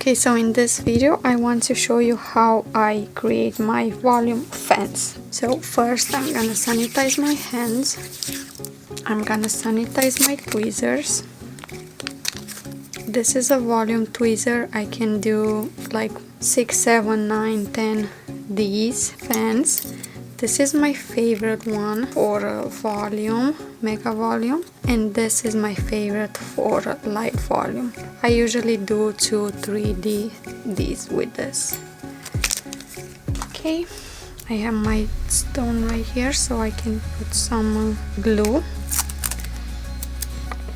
Okay, so in this video I want to show you how I create my volume fans. So first I'm gonna sanitize my hands. I'm gonna sanitize my tweezers. This is a volume tweezer. I can do like 6, 7, 9, 10 these fans. This is my favorite one for volume, mega volume, and this is my favorite for light volume. I usually do 2, 3 these with this. Okay, I have my stone right here, so I can put some glue.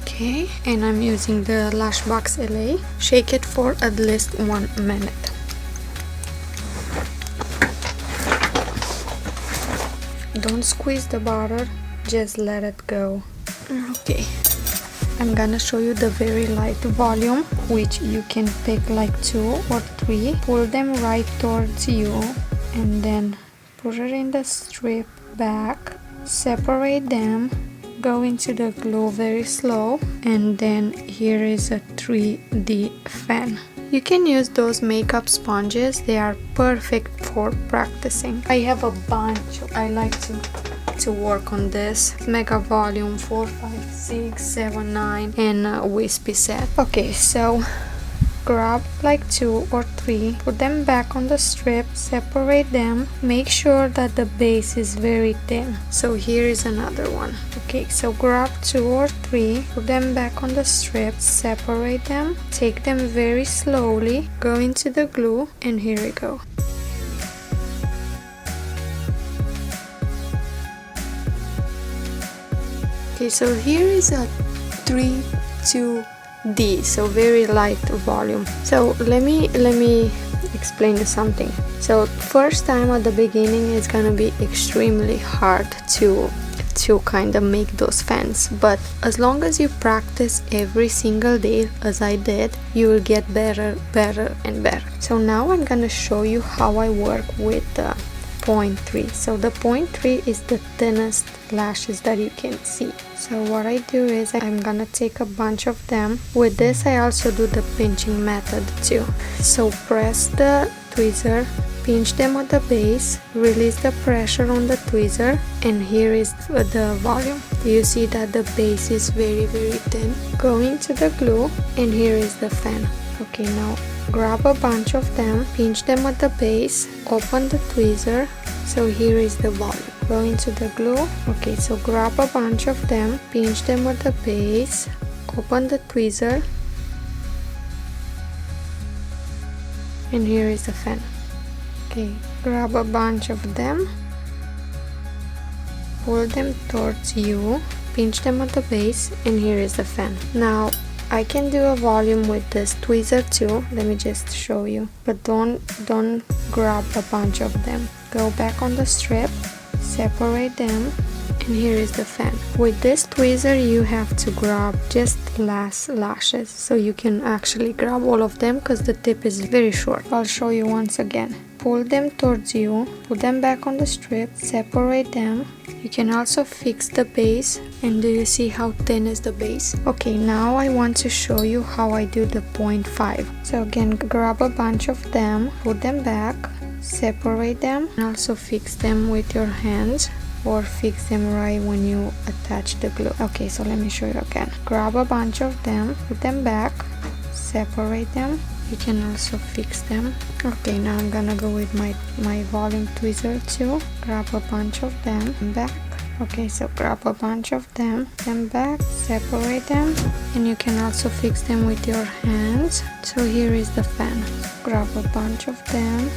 Okay, and I'm using the Lashbox LA. Shake it for at least 1 minute. Don't squeeze the butter, just let it go. Okay, I'm gonna show you the very light volume, which you can pick like 2 or 3. Pull them right towards you and then put it in the strip back. Separate them. Go into the glue very slow, and then here is a 3D fan. You can use those makeup sponges. They are perfect for practicing. I have a bunch. I like to work on this mega volume 4, 5, 6, 7, 9 and a wispy set. Okay, so grab like 2 or 3, put them back on the strip, separate them, make sure that the base is very thin. So here is another one. Okay, so grab 2 or 3, put them back on the strip, separate them, take them very slowly, go into the glue, and here we go. Okay, so here is a 3, 2, D, so very light volume. So let me explain you something. So first time at the beginning is gonna be extremely hard to kind of make those fans, but as long as you practice every single day as I did, you will get better and better. So now I'm gonna show you how I work with the 0.3. So the 0.3 is the thinnest lashes that you can see. So what I do is I'm gonna take a bunch of them. With this I also do the pinching method too. So press the tweezer, pinch them at the base, release the pressure on the tweezer, and here is the volume. You see that the base is very thin. Go into the glue, and here is the fan. Okay, now grab a bunch of them, pinch them at the base, open the tweezer. So here is the volume. Go into the glue. Okay, so grab a bunch of them, pinch them at the base, open the tweezer, and here is the fan. Okay, grab a bunch of them, pull them towards you, pinch them at the base, and here is the fan. Now I can do a volume with this tweezer too. Let me just show you, but don't grab a bunch of them. Go back on the strip, separate them, and here is the fan. With this tweezer you have to grab just last lashes, so you can actually grab all of them because the tip is very short. I'll show you once again. Pull them towards you, put them back on the strip, separate them. You can also fix the base, and do you see how thin is the base? Okay, now I want to show you how I do the 0.5. So again, grab a bunch of them, put them back, separate them, and also fix them with your hands, or fix them right when you attach the glue. Okay, so let me show you again. Grab a bunch of them, put them back, separate them. You can also fix them. Okay, now I'm gonna go with my volume tweezer too. Grab a bunch of them, back. Okay, so grab a bunch of them back, separate them, and you can also fix them with your hands. So here is the fan. Grab a bunch of them.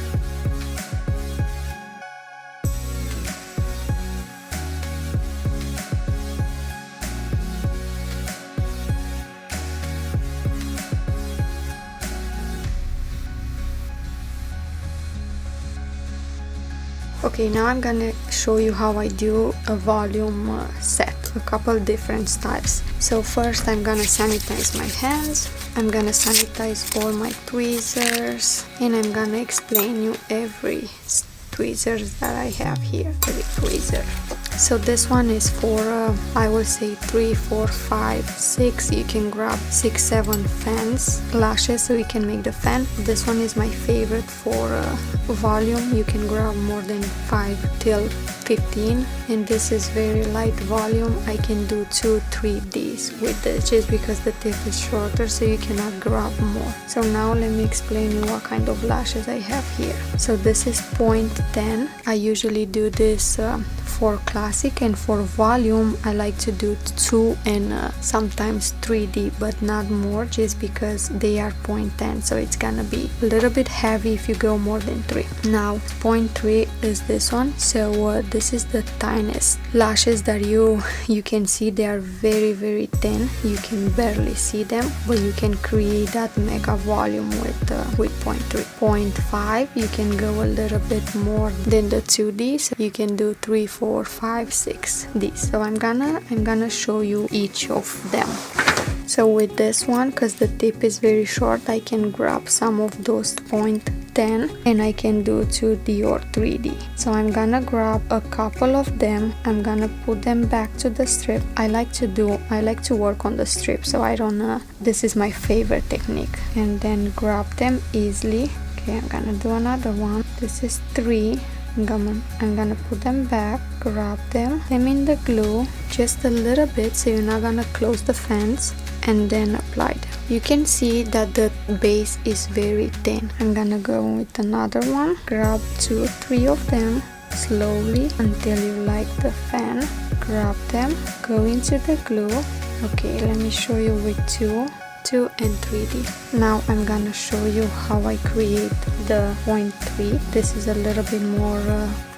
Okay, now I'm gonna show you how I do a volume set, a couple different styles. So first I'm gonna sanitize my hands, I'm gonna sanitize all my tweezers, and I'm gonna explain you every tweezers that I have here, every tweezer. So this one is for I will say 3, 4, 5, 6. You can grab 6, 7 fans, lashes, so you can make the fan. This one is my favorite for volume. You can grab more than 5 till 15, and this is very light volume. I can do 2, 3 Ds with this just because the tip is shorter, so you cannot grab more. So now let me explain you what kind of lashes I have here. So this is 0.10. I usually do this for classic, and for volume I like to do 2 and sometimes 3D, but not more, just because they are 0.10, so it's gonna be a little bit heavy if you go more than 3. Now 0.3 is this one. So this is the tiniest lashes that you can see. They are very, very thin. You can barely see them, but you can create that mega volume with 0.3. 0.5, you can go a little bit more than the 2D, so you can do 3, 4, 5, 6 Ds. So I'm gonna show you each of them. So with this one, because the tip is very short, I can grab some of those 0.10 and I can do 2D or 3D. So I'm gonna grab a couple of them. I'm gonna put them back to the strip. I like to work on the strip, so I don't this is my favorite technique. And then grab them easily. Okay, I'm gonna do another one. This is 3. I'm gonna put them back, grab them in the glue just a little bit, so you're not gonna close the fans, and then apply them. You can see that the base is very thin. I'm gonna go with another one. Grab 2, 3 of them slowly until you like the fan. Grab them, go into the glue. Okay, let me show you with 2 and 3D. Now I'm gonna show you how I create the 0.3. This is a little bit more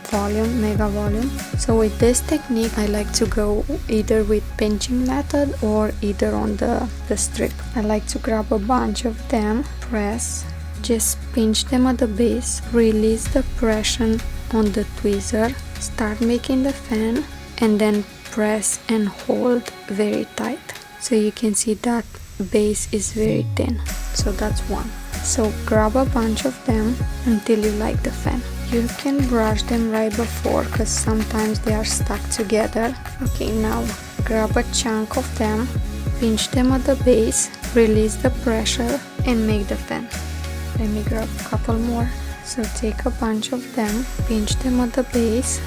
volume, mega volume. So with this technique I like to go either with pinching method or either on the strip. I like to grab a bunch of them, press, just pinch them at the base, release the pressure on the tweezer, start making the fan, and then press and hold very tight. So you can see that base is very thin. So that's one. So grab a bunch of them until you like the fan. You can brush them right before, because sometimes they are stuck together. Okay, now grab a chunk of them, pinch them at the base, release the pressure, and make the fan. Let me grab a couple more. So take a bunch of them, pinch them at the base,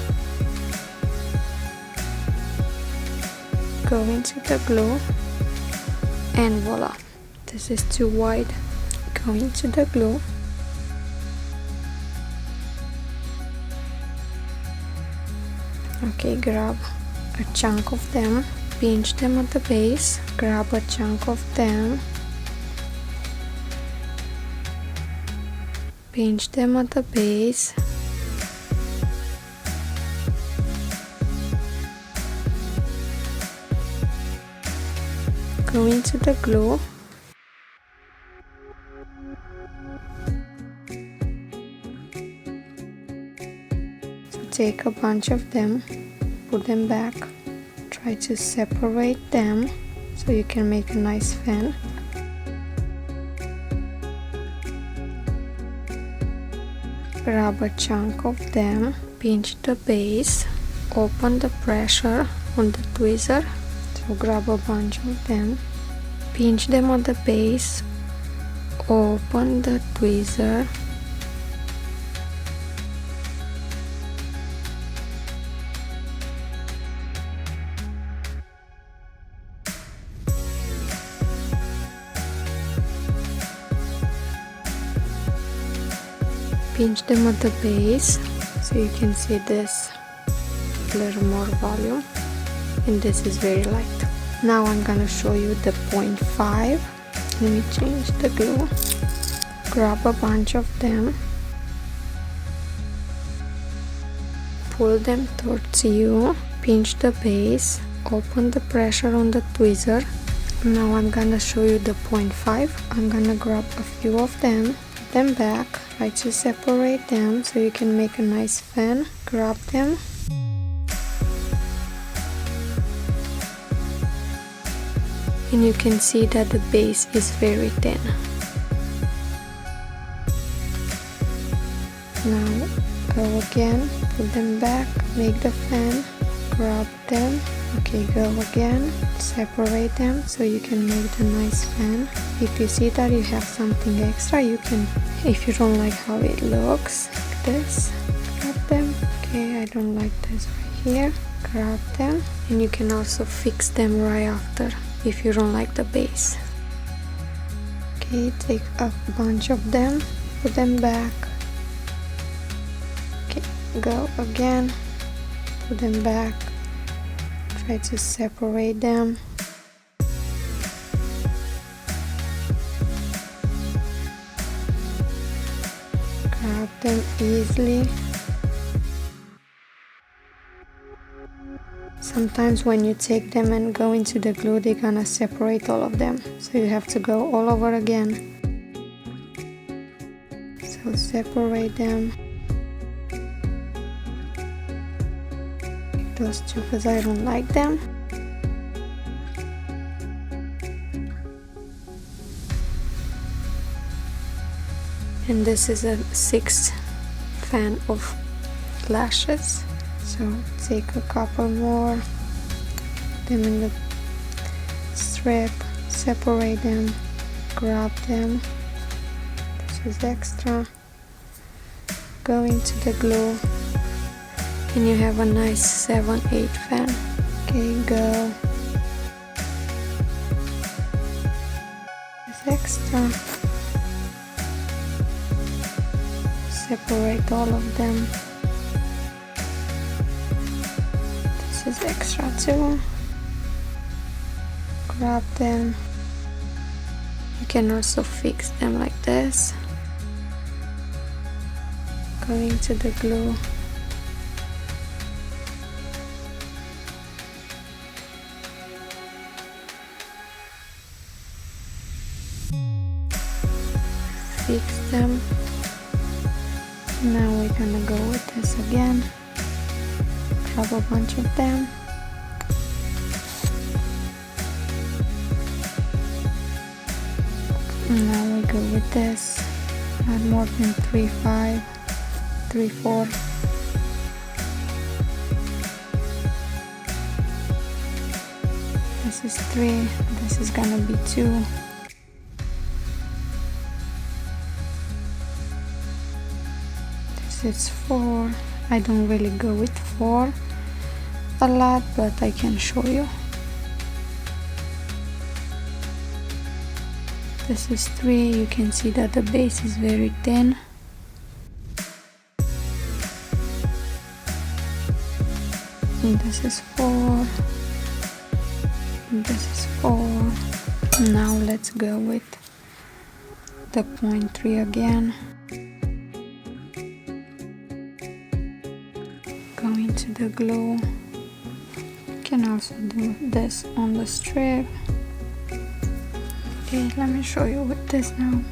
go into the glue, and voila, this is too wide. Go into the glue, okay, grab a chunk of them, pinch them at the base, grab a chunk of them, pinch them at the base, go into the glue, so take a bunch of them, put them back, try to separate them so you can make a nice fan. Grab a chunk of them, pinch the base, open the pressure on the tweezer. So grab a bunch of them, pinch them on the base, open the tweezer, pinch them at the base, so you can see this a little more volume, and this is very light. Now I'm gonna show you the 0.5. Let me change the glue. Grab a bunch of them, pull them towards you, pinch the base, open the pressure on the tweezer. Now I'm gonna show you the 0.5. I'm gonna grab a few of them, put them back, try to separate them so you can make a nice fan. Grab them, and you can see that the base is very thin. Now go again, put them back, make the fan, grab them. Okay, go again, separate them so you can make the nice fan. If you see that you have something extra, you can, if you don't like how it looks, like this, grab them. Okay, I don't like this right here, grab them, and you can also fix them right after if you don't like the base. Okay, take a bunch of them, put them back. Okay, go again, put them back, try to separate them. Grab them easily. Sometimes when you take them and go into the glue, they're gonna separate all of them, so you have to go all over again. So separate them. Those two because I don't like them. And this is a 6th fan of lashes. So take a couple more, put them in the strip, separate them, grab them. This is extra. Go into the glue, and you have a nice 7/8 fan. Okay, go. This extra. Separate all of them. This is extra too. Grab them. You can also fix them like this. Go into the glue. Fix them. Now we're gonna go with this again. Grab a bunch of them. Now we go with this. Not more than 3, 5, 3, 4. This is 3. This is gonna be 2. This is 4. I don't really go with 4 a lot, but I can show you. This is 3. You can see that the base is very thin. And this is 4. And this is 4. Now let's go with the 0.3 again. Go into the glue. You can also do this on the strip. Okay, let me show you with this now.